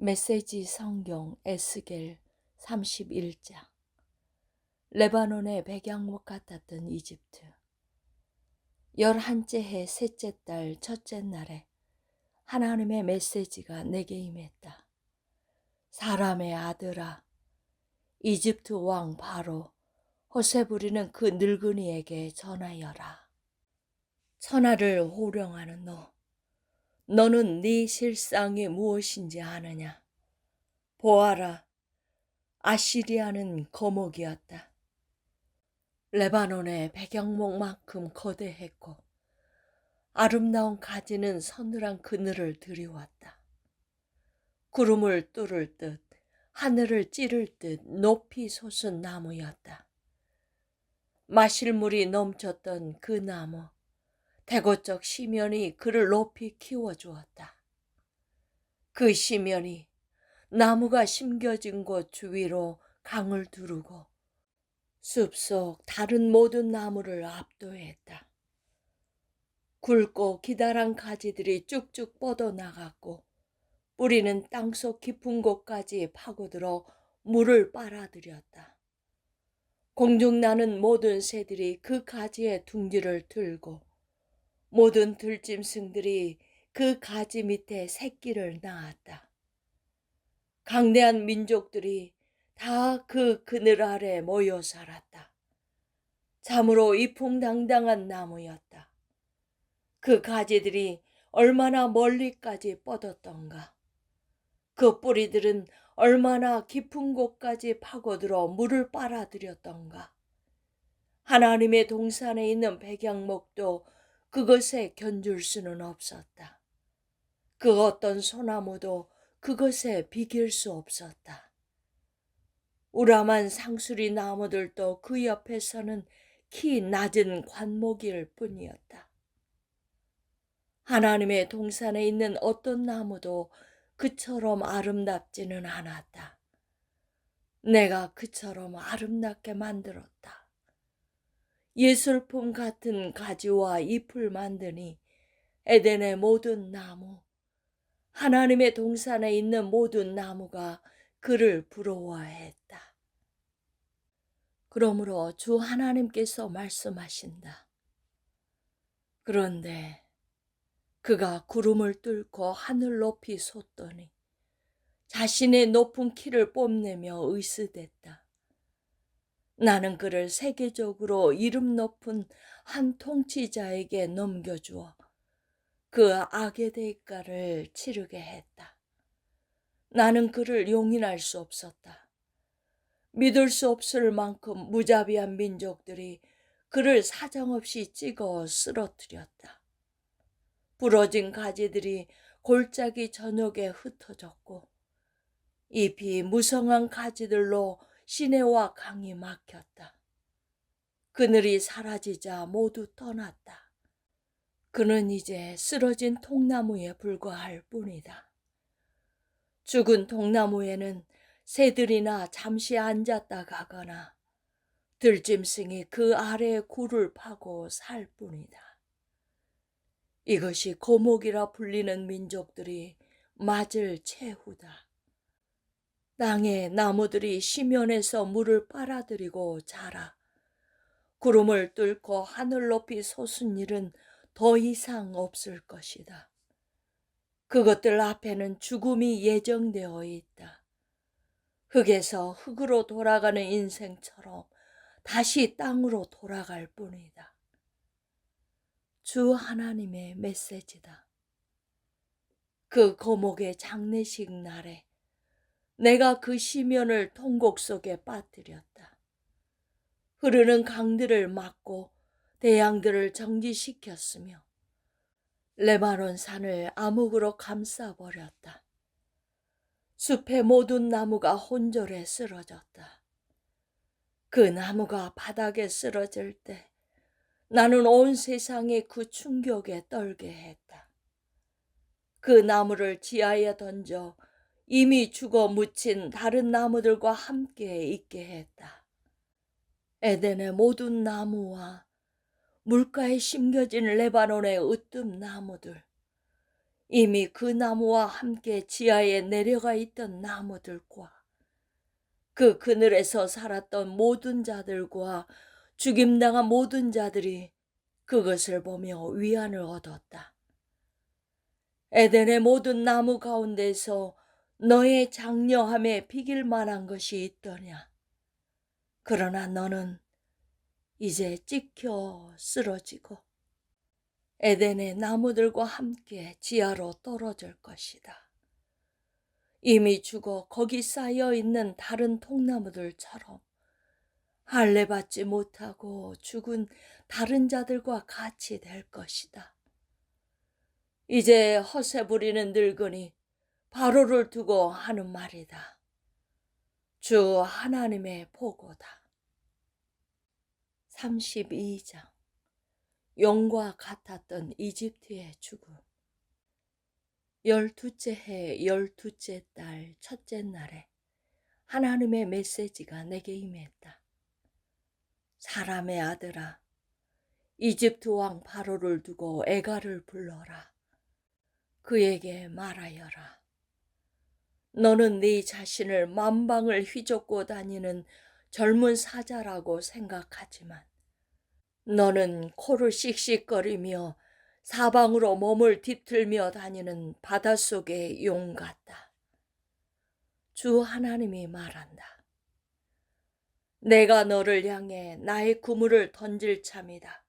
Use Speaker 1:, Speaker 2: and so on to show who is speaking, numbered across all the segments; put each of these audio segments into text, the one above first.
Speaker 1: 메시지 성경 에스겔 31장. 레바논의 백양목 같았던 이집트. 11째 해 셋째 달 첫째 날에 하나님의 메시지가 내게 임했다. 사람의 아들아, 이집트 왕 바로 호세 부리는 그 늙은이에게 전하여라. 천하를 호령하는 너는 네 실상이 무엇인지 아느냐? 보아라, 아시리아는 거목이었다. 레바논의 백양목만큼 거대했고 아름다운 가지는 서늘한 그늘을 들이왔다. 구름을 뚫을 듯 하늘을 찌를 듯 높이 솟은 나무였다. 마실 물이 넘쳤던 그 나무, 대고적 시면이 그를 높이 키워주었다. 그 시면이 나무가 심겨진 곳 주위로 강을 두르고 숲속 다른 모든 나무를 압도했다. 굵고 기다란 가지들이 쭉쭉 뻗어나갔고 뿌리는 땅속 깊은 곳까지 파고들어 물을 빨아들였다. 공중 나는 모든 새들이 그 가지의 둥지를 들고 모든 들짐승들이 그 가지 밑에 새끼를 낳았다. 강대한 민족들이 다 그 그늘 아래 모여 살았다. 참으로 이풍당당한 나무였다. 그 가지들이 얼마나 멀리까지 뻗었던가. 그 뿌리들은 얼마나 깊은 곳까지 파고들어 물을 빨아들였던가. 하나님의 동산에 있는 백양목도 그것에 견줄 수는 없었다. 그 어떤 소나무도 그것에 비길 수 없었다. 우람한 상수리 나무들도 그 옆에서는 키 낮은 관목일 뿐이었다. 하나님의 동산에 있는 어떤 나무도 그처럼 아름답지는 않았다. 내가 그처럼 아름답게 만들었다. 예술품 같은 가지와 잎을 만드니 에덴의 모든 나무, 하나님의 동산에 있는 모든 나무가 그를 부러워했다. 그러므로 주 하나님께서 말씀하신다. 그런데 그가 구름을 뚫고 하늘 높이 솟더니 자신의 높은 키를 뽐내며 의스댔다. 나는 그를 세계적으로 이름 높은 한 통치자에게 넘겨주어 그 악의 대가를 치르게 했다. 나는 그를 용인할 수 없었다. 믿을 수 없을 만큼 무자비한 민족들이 그를 사정없이 찍어 쓰러뜨렸다. 부러진 가지들이 골짜기 전역에 흩어졌고 잎이 무성한 가지들로 시내와 강이 막혔다. 그늘이 사라지자 모두 떠났다. 그는 이제 쓰러진 통나무에 불과할 뿐이다. 죽은 통나무에는 새들이나 잠시 앉았다 가거나 들짐승이 그 아래에 굴을 파고 살 뿐이다. 이것이 거목이라 불리는 민족들이 맞을 최후다. 땅의 나무들이 시면에서 물을 빨아들이고 자라 구름을 뚫고 하늘 높이 솟은 일은 더 이상 없을 것이다. 그것들 앞에는 죽음이 예정되어 있다. 흙에서 흙으로 돌아가는 인생처럼 다시 땅으로 돌아갈 뿐이다. 주 하나님의 메시지다. 그 거목의 장례식 날에 내가 그 시면을 통곡 속에 빠뜨렸다. 흐르는 강들을 막고 대양들을 정지시켰으며 레바논 산을 암흑으로 감싸버렸다. 숲의 모든 나무가 혼절에 쓰러졌다. 그 나무가 바닥에 쓰러질 때 나는 온 세상에 그 충격에 떨게 했다. 그 나무를 지하에 던져 이미 죽어 묻힌 다른 나무들과 함께 있게 했다. 에덴의 모든 나무와 물가에 심겨진 레바논의 으뜸 나무들, 이미 그 나무와 함께 지하에 내려가 있던 나무들과 그 그늘에서 살았던 모든 자들과 죽임당한 모든 자들이 그것을 보며 위안을 얻었다. 에덴의 모든 나무 가운데서 너의 장려함에 비길 만한 것이 있더냐. 그러나 너는 이제 찢겨 쓰러지고 에덴의 나무들과 함께 지하로 떨어질 것이다. 이미 죽어 거기 쌓여 있는 다른 통나무들처럼 할례받지 못하고 죽은 다른 자들과 같이 될 것이다. 이제 허세 부리는 늙은이 바로를 두고 하는 말이다. 주 하나님의 보고다. 32장. 용과 같았던 이집트의 죽음. 12째 해 12째 달 첫째 날에 하나님의 메시지가 내게 임했다. 사람의 아들아, 이집트 왕 바로를 두고 애가를 불러라. 그에게 말하여라. 너는 네 자신을 만방을 휘젓고 다니는 젊은 사자라고 생각하지만 너는 코를 씩씩거리며 사방으로 몸을 뒤틀며 다니는 바닷속의 용 같다. 주 하나님이 말한다. 내가 너를 향해 나의 그물을 던질 참이다.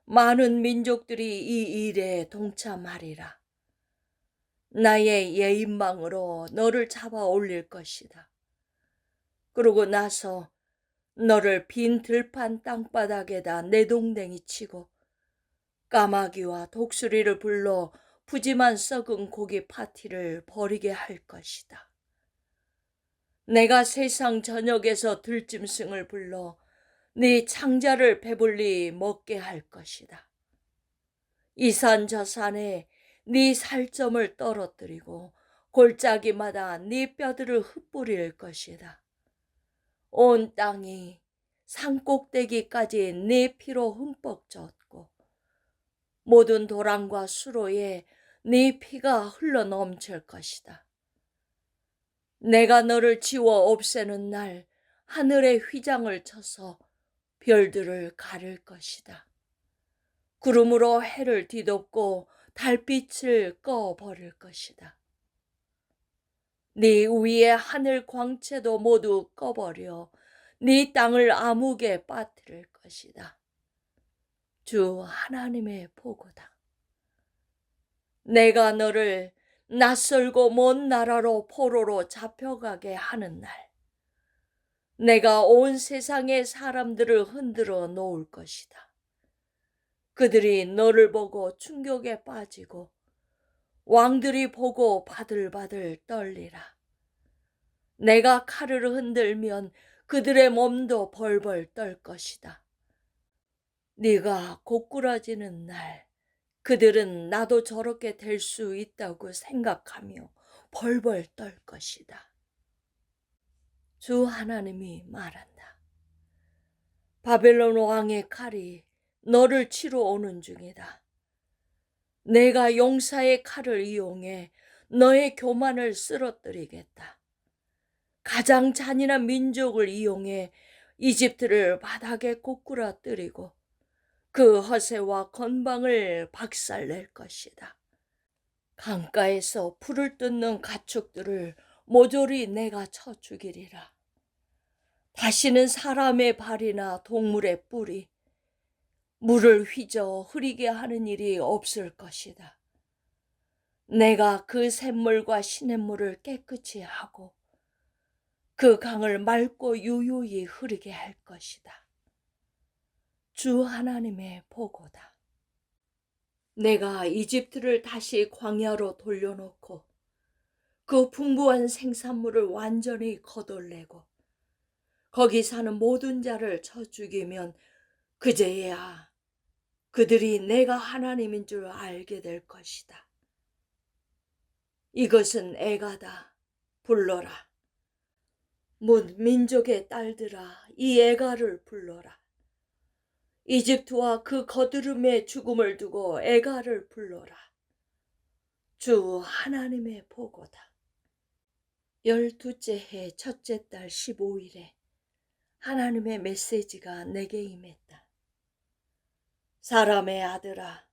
Speaker 1: 많은 민족들이 이 일에 동참하리라. 나의 예인망으로 너를 잡아 올릴 것이다. 그러고 나서 너를 빈 들판 땅바닥에다 내동댕이 치고 까마귀와 독수리를 불러 푸짐한 썩은 고기 파티를 벌이게 할 것이다. 내가 세상 전역에서 들짐승을 불러 네 창자를 배불리 먹게 할 것이다. 이 산 저 산에 네 살점을 떨어뜨리고 골짜기마다 네 뼈들을 흩뿌릴 것이다. 온 땅이 산꼭대기까지 네 피로 흠뻑 젖고 모든 도랑과 수로에 네 피가 흘러 넘칠 것이다. 내가 너를 지워 없애는 날 하늘에 휘장을 쳐서 별들을 가릴 것이다. 구름으로 해를 뒤덮고 달빛을 꺼버릴 것이다. 네 위의 하늘 광채도 모두 꺼버려 네 땅을 암흑에 빠뜨릴 것이다. 주 하나님의 보고다. 내가 너를 낯설고 먼 나라로 포로로 잡혀가게 하는 날, 내가 온 세상의 사람들을 흔들어 놓을 것이다. 그들이 너를 보고 충격에 빠지고 왕들이 보고 바들바들 떨리라. 내가 칼을 흔들면 그들의 몸도 벌벌 떨 것이다. 네가 고꾸라지는 날 그들은 나도 저렇게 될 수 있다고 생각하며 벌벌 떨 것이다. 주 하나님이 말한다. 바벨론 왕의 칼이 너를 치러 오는 중이다. 내가 용사의 칼을 이용해 너의 교만을 쓰러뜨리겠다. 가장 잔인한 민족을 이용해 이집트를 바닥에 고꾸라뜨리고 그 허세와 건방을 박살낼 것이다. 강가에서 풀을 뜯는 가축들을 모조리 내가 쳐 죽이리라. 다시는 사람의 발이나 동물의 뿔이 물을 휘저 흐리게 하는 일이 없을 것이다. 내가 그 샘물과 시냇물을 깨끗이 하고 그 강을 맑고 유유히 흐르게 할 것이다. 주 하나님의 보고다. 내가 이집트를 다시 광야로 돌려놓고 그 풍부한 생산물을 완전히 거덜내고 거기 사는 모든 자를 쳐 죽이면 그제야 그들이 내가 하나님인 줄 알게 될 것이다. 이것은 애가다. 불러라. 문 민족의 딸들아, 이 애가를 불러라. 이집트와 그 거드름의 죽음을 두고 애가를 불러라. 주 하나님의 보고다. 12째 해 첫째 달 15일에 하나님의 메시지가 내게 임했다. 사람의 아들아,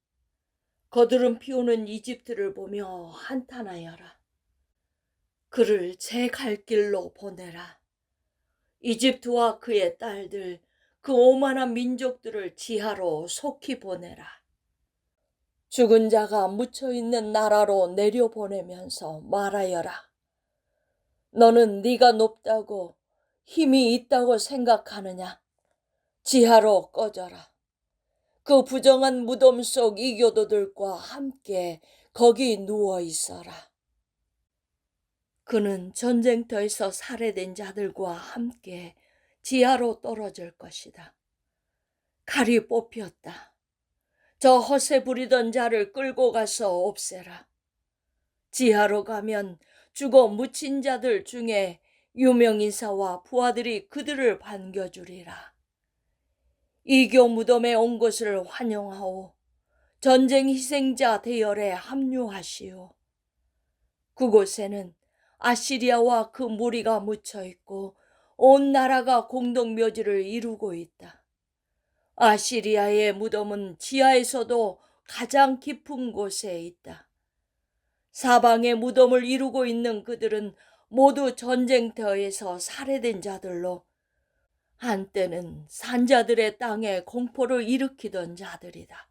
Speaker 1: 거두름 피우는 이집트를 보며 한탄하여라. 그를 제 갈 길로 보내라. 이집트와 그의 딸들, 그 오만한 민족들을 지하로 속히 보내라. 죽은 자가 묻혀있는 나라로 내려보내면서 말하여라. 너는 네가 높다고 힘이 있다고 생각하느냐? 지하로 꺼져라. 그 부정한 무덤 속 이교도들과 함께 거기 누워 있어라. 그는 전쟁터에서 살해된 자들과 함께 지하로 떨어질 것이다. 칼이 뽑혔다. 저 허세 부리던 자를 끌고 가서 없애라. 지하로 가면 죽어 묻힌 자들 중에 유명인사와 부하들이 그들을 반겨주리라. 이교 무덤에 온 것을 환영하오. 전쟁 희생자 대열에 합류하시오. 그곳에는 아시리아와 그 무리가 묻혀 있고 온 나라가 공동묘지를 이루고 있다. 아시리아의 무덤은 지하에서도 가장 깊은 곳에 있다. 사방에 무덤을 이루고 있는 그들은 모두 전쟁터에서 살해된 자들로 한때는 산자들의 땅에 공포를 일으키던 자들이다.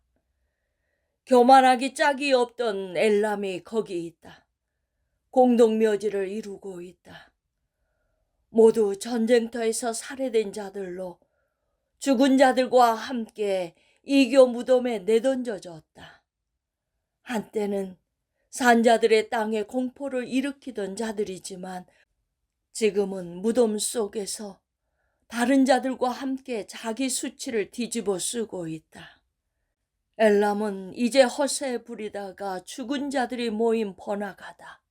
Speaker 1: 교만하기 짝이 없던 엘람이 거기 있다. 공동묘지를 이루고 있다. 모두 전쟁터에서 살해된 자들로 죽은 자들과 함께 이교 무덤에 내던져졌다. 한때는 산자들의 땅에 공포를 일으키던 자들이지만 지금은 무덤 속에서 다른 자들과 함께 자기 수치를 뒤집어 쓰고 있다. 엘람은 이제 허세 부리다가 죽은 자들이 모인 번화가다.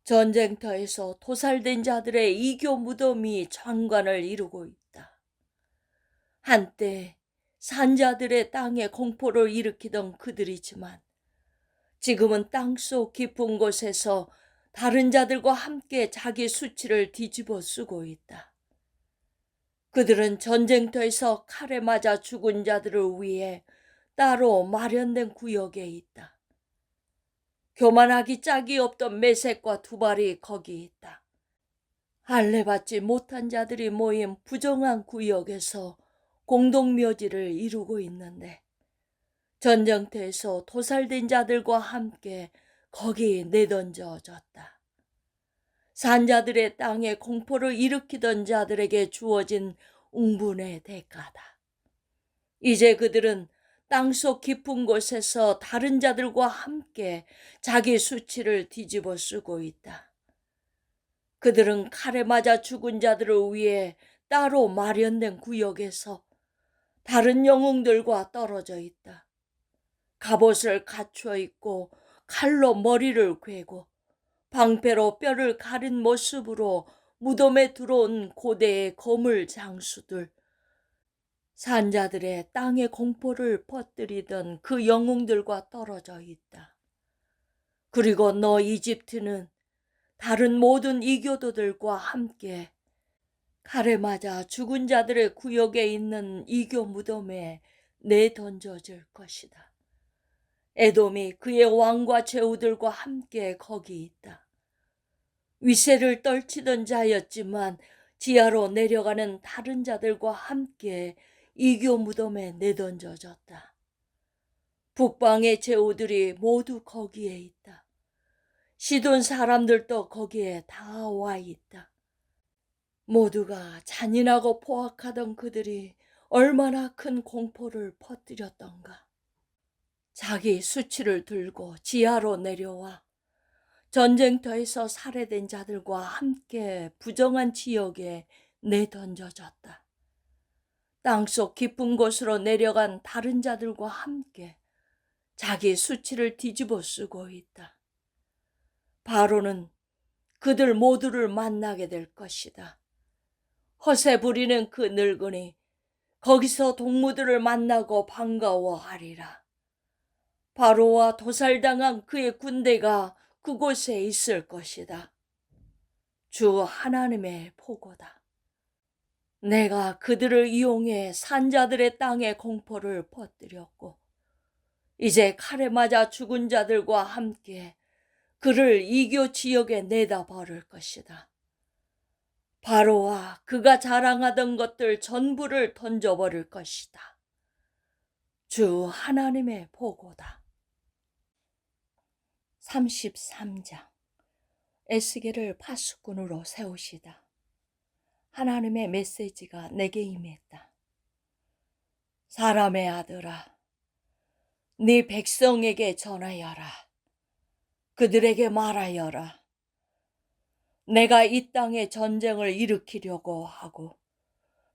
Speaker 1: 전쟁터에서 도살된 자들의 이교 무덤이 장관을 이루고 있다. 한때 산자들의 땅에 공포를 일으키던 그들이지만 지금은 땅속 깊은 곳에서 다른 자들과 함께 자기 수치를 뒤집어 쓰고 있다. 그들은 전쟁터에서 칼에 맞아 죽은 자들을 위해 따로 마련된 구역에 있다. 교만하기 짝이 없던 메색과 두발이 거기 있다. 할례받지 못한 자들이 모인 부정한 구역에서 공동묘지를 이루고 있는데 전쟁터에서 도살된 자들과 함께 거기 내던져졌다. 산자들의 땅에 공포를 일으키던 자들에게 주어진 웅분의 대가다. 이제 그들은 땅속 깊은 곳에서 다른 자들과 함께 자기 수치를 뒤집어 쓰고 있다. 그들은 칼에 맞아 죽은 자들을 위해 따로 마련된 구역에서 다른 영웅들과 떨어져 있다. 갑옷을 갖춰 입고 칼로 머리를 괴고 방패로 뼈를 가른 모습으로 무덤에 들어온 고대의 거물 장수들, 산자들의 땅의 공포를 퍼뜨리던 그 영웅들과 떨어져 있다. 그리고 너 이집트는 다른 모든 이교도들과 함께 칼에 맞아 죽은 자들의 구역에 있는 이교 무덤에 내던져질 것이다. 에돔이 그의 왕과 제후들과 함께 거기 있다. 위세를 떨치던 자였지만 지하로 내려가는 다른 자들과 함께 이교 무덤에 내던져졌다. 북방의 제후들이 모두 거기에 있다. 시돈 사람들도 거기에 다 와 있다. 모두가 잔인하고 포악하던 그들이 얼마나 큰 공포를 퍼뜨렸던가. 자기 수치를 들고 지하로 내려와 전쟁터에서 살해된 자들과 함께 부정한 지역에 내던져졌다. 땅속 깊은 곳으로 내려간 다른 자들과 함께 자기 수치를 뒤집어 쓰고 있다. 바로는 그들 모두를 만나게 될 것이다. 허세 부리는 그 늙은이 거기서 동무들을 만나고 반가워하리라. 바로와 도살당한 그의 군대가 그곳에 있을 것이다. 주 하나님의 보고다. 내가 그들을 이용해 산자들의 땅에 공포를 퍼뜨렸고 이제 칼에 맞아 죽은 자들과 함께 그를 이교 지역에 내다 버릴 것이다. 바로와 그가 자랑하던 것들 전부를 던져버릴 것이다. 주 하나님의 보고다. 33장. 에스겔을 파수꾼으로 세우시다. 하나님의 메시지가 내게 임했다. 사람의 아들아, 네 백성에게 전하여라. 그들에게 말하여라. 내가 이 땅에 전쟁을 일으키려고 하고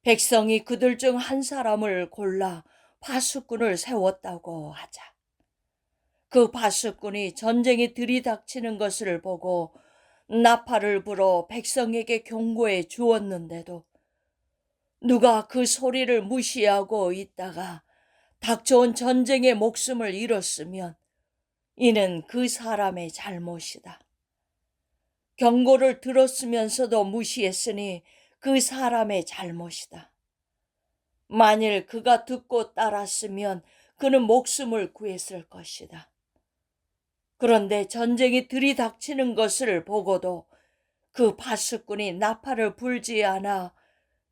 Speaker 1: 백성이 그들 중 한 사람을 골라 파수꾼을 세웠다고 하자. 그 파수꾼이 전쟁이 들이닥치는 것을 보고 나팔을 불어 백성에게 경고해 주었는데도 누가 그 소리를 무시하고 있다가 닥쳐온 전쟁의 목숨을 잃었으면 이는 그 사람의 잘못이다. 경고를 들었으면서도 무시했으니 그 사람의 잘못이다. 만일 그가 듣고 따랐으면 그는 목숨을 구했을 것이다. 그런데 전쟁이 들이닥치는 것을 보고도 그 파수꾼이 나팔을 불지 않아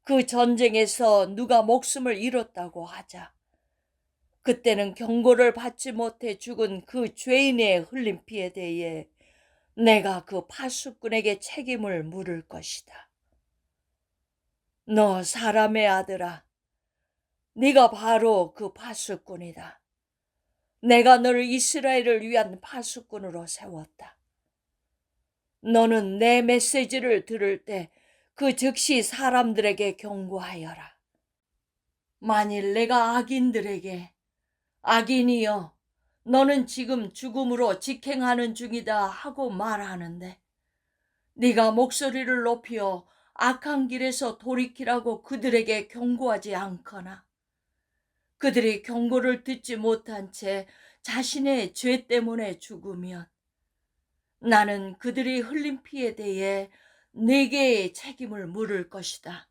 Speaker 1: 그 전쟁에서 누가 목숨을 잃었다고 하자. 그때는 경고를 받지 못해 죽은 그 죄인의 흘린 피에 대해 내가 그 파수꾼에게 책임을 물을 것이다. 너 사람의 아들아, 네가 바로 그 파수꾼이다. 내가 너를 이스라엘을 위한 파수꾼으로 세웠다. 너는 내 메시지를 들을 때 그 즉시 사람들에게 경고하여라. 만일 내가 악인들에게 악인이여 너는 지금 죽음으로 직행하는 중이다 하고 말하는데 네가 목소리를 높여 악한 길에서 돌이키라고 그들에게 경고하지 않거나 그들이 경고를 듣지 못한 채 자신의 죄 때문에 죽으면 나는 그들이 흘린 피에 대해 네게 책임을 물을 것이다.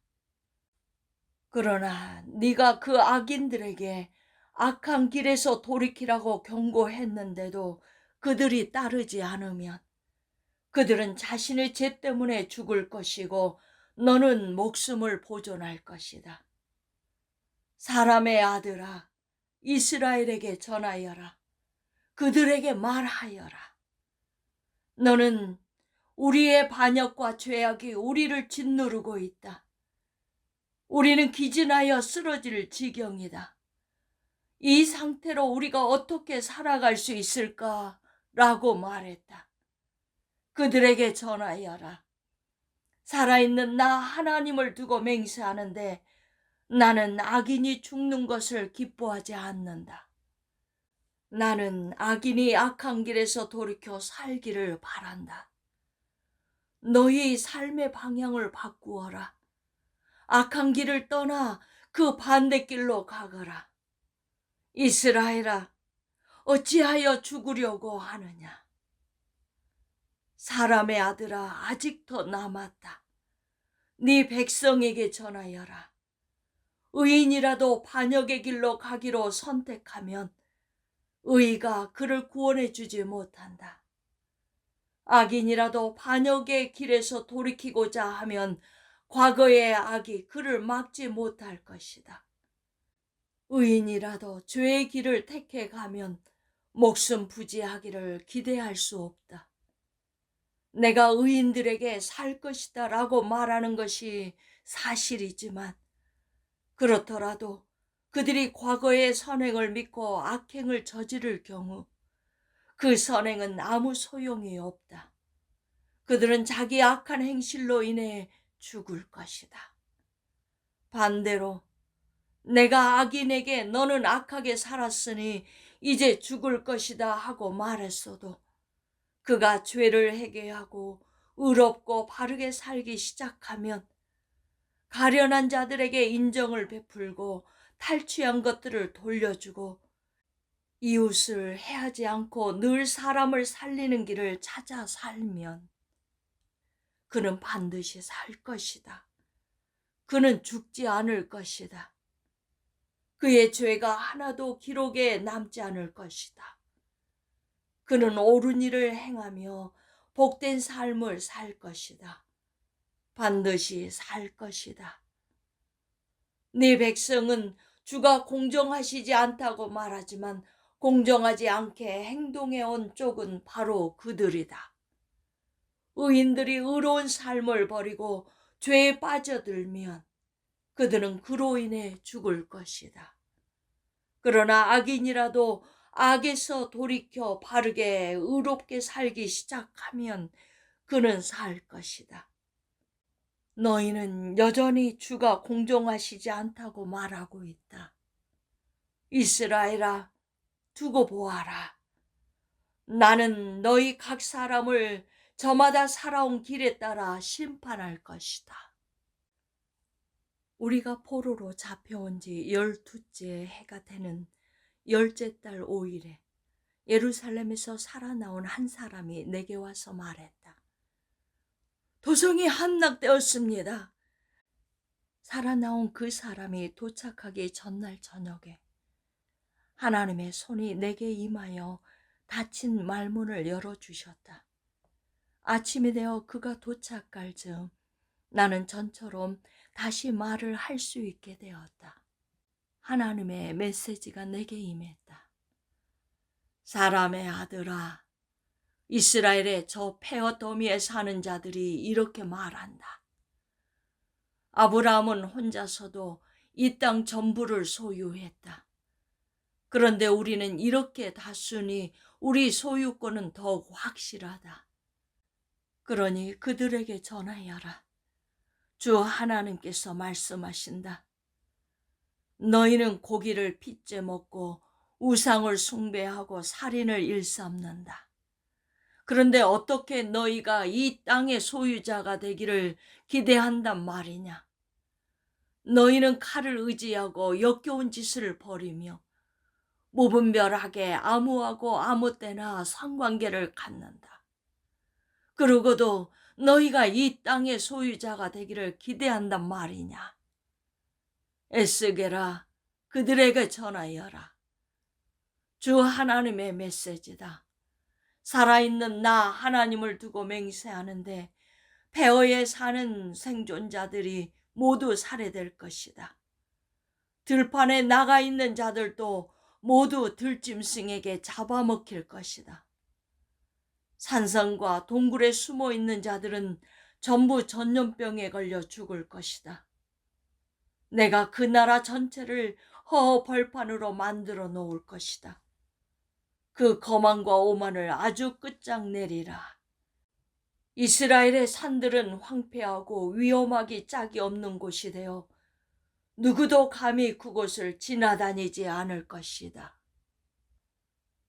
Speaker 1: 그러나 네가 그 악인들에게 악한 길에서 돌이키라고 경고했는데도 그들이 따르지 않으면 그들은 자신의 죄 때문에 죽을 것이고 너는 목숨을 보존할 것이다. 사람의 아들아, 이스라엘에게 전하여라. 그들에게 말하여라. 너는 우리의 반역과 죄악이 우리를 짓누르고 있다. 우리는 기진하여 쓰러질 지경이다. 이 상태로 우리가 어떻게 살아갈 수 있을까라고 말했다. 그들에게 전하여라. 살아있는 나 하나님을 두고 맹세하는데 나는 악인이 죽는 것을 기뻐하지 않는다. 나는 악인이 악한 길에서 돌이켜 살기를 바란다. 너희 삶의 방향을 바꾸어라. 악한 길을 떠나 그 반대길로 가거라. 이스라엘아, 어찌하여 죽으려고 하느냐. 사람의 아들아, 아직 더 남았다. 네 백성에게 전하여라. 의인이라도 반역의 길로 가기로 선택하면 의가 그를 구원해 주지 못한다. 악인이라도 반역의 길에서 돌이키고자 하면 과거의 악이 그를 막지 못할 것이다. 의인이라도 죄의 길을 택해 가면 목숨 부지하기를 기대할 수 없다. 내가 의인들에게 살 것이다 라고 말하는 것이 사실이지만 그렇더라도 그들이 과거의 선행을 믿고 악행을 저지를 경우 그 선행은 아무 소용이 없다. 그들은 자기 악한 행실로 인해 죽을 것이다. 반대로 내가 악인에게 너는 악하게 살았으니 이제 죽을 것이다 하고 말했어도 그가 죄를 회개하고 의롭고 바르게 살기 시작하면 가련한 자들에게 인정을 베풀고 탈취한 것들을 돌려주고 이웃을 해하지 않고 늘 사람을 살리는 길을 찾아 살면 그는 반드시 살 것이다. 그는 죽지 않을 것이다. 그의 죄가 하나도 기록에 남지 않을 것이다. 그는 옳은 일을 행하며 복된 삶을 살 것이다. 반드시 살 것이다. 네 백성은 주가 공정하시지 않다고 말하지만 공정하지 않게 행동해 온 쪽은 바로 그들이다. 의인들이 의로운 삶을 버리고 죄에 빠져들면 그들은 그로 인해 죽을 것이다. 그러나 악인이라도 악에서 돌이켜 바르게 의롭게 살기 시작하면 그는 살 것이다. 너희는 여전히 주가 공정하시지 않다고 말하고 있다. 이스라엘아, 두고 보아라. 나는 너희 각 사람을 저마다 살아온 길에 따라 심판할 것이다. 우리가 포로로 잡혀온 지 12째 해가 되는 10째 달 5일에 예루살렘에서 살아나온 한 사람이 내게 와서 말했다. 도성이 함락되었습니다. 살아나온 그 사람이 도착하기 전날 저녁에 하나님의 손이 내게 임하여 닫힌 말문을 열어주셨다. 아침이 되어 그가 도착할 즈음 나는 전처럼 다시 말을 할 수 있게 되었다. 하나님의 메시지가 내게 임했다. 사람의 아들아, 이스라엘의 저 페어더미에 사는 자들이 이렇게 말한다. 아브라함은 혼자서도 이 땅 전부를 소유했다. 그런데 우리는 이렇게 다수니 우리 소유권은 더욱 확실하다. 그러니 그들에게 전하여라. 주 하나님께서 말씀하신다. 너희는 고기를 핏째 먹고 우상을 숭배하고 살인을 일삼는다. 그런데 어떻게 너희가 이 땅의 소유자가 되기를 기대한단 말이냐? 너희는 칼을 의지하고 역겨운 짓을 벌이며 무분별하게 아무하고 아무 때나 상관계를 갖는다. 그러고도 너희가 이 땅의 소유자가 되기를 기대한단 말이냐? 애쓰게라, 그들에게 전하여라. 주 하나님의 메시지다. 살아있는 나 하나님을 두고 맹세하는데 폐허에 사는 생존자들이 모두 살해될 것이다. 들판에 나가 있는 자들도 모두 들짐승에게 잡아먹힐 것이다. 산성과 동굴에 숨어 있는 자들은 전부 전염병에 걸려 죽을 것이다. 내가 그 나라 전체를 허허벌판으로 만들어 놓을 것이다. 그 거만과 오만을 아주 끝장내리라. 이스라엘의 산들은 황폐하고 위험하기 짝이 없는 곳이 되어 누구도 감히 그곳을 지나다니지 않을 것이다.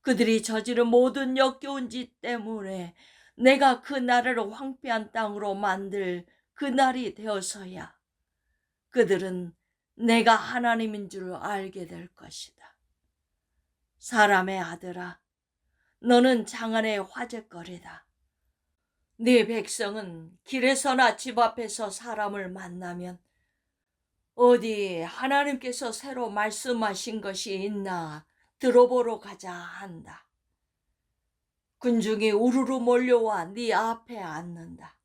Speaker 1: 그들이 저지른 모든 역겨운 짓 때문에 내가 그 나라를 황폐한 땅으로 만들 그 날이 되어서야 그들은 내가 하나님인 줄 알게 될 것이다. 사람의 아들아, 너는 장안의 화제거리다. 네 백성은 길에서나 집 앞에서 사람을 만나면 어디 하나님께서 새로 말씀하신 것이 있나 들어보러 가자 한다. 군중이 우르르 몰려와 네 앞에 앉는다.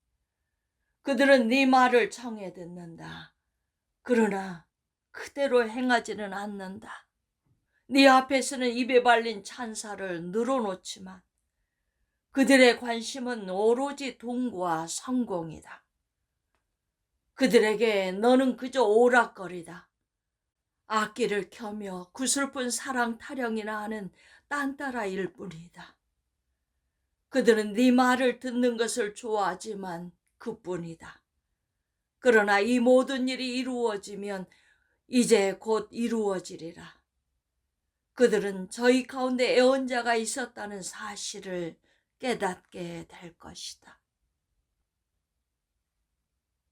Speaker 1: 그들은 네 말을 청해 듣는다. 그러나 그대로 행하지는 않는다. 네 앞에서는 입에 발린 찬사를 늘어놓지만 그들의 관심은 오로지 돈과 성공이다. 그들에게 너는 그저 오락거리다. 악기를 켜며 구슬픈 사랑 타령이나 하는 딴따라일 뿐이다. 그들은 네 말을 듣는 것을 좋아하지만 그뿐이다. 그러나 이 모든 일이 이루어지면 이제 곧 이루어지리라. 그들은 저희 가운데 애언자가 있었다는 사실을 깨닫게 될 것이다.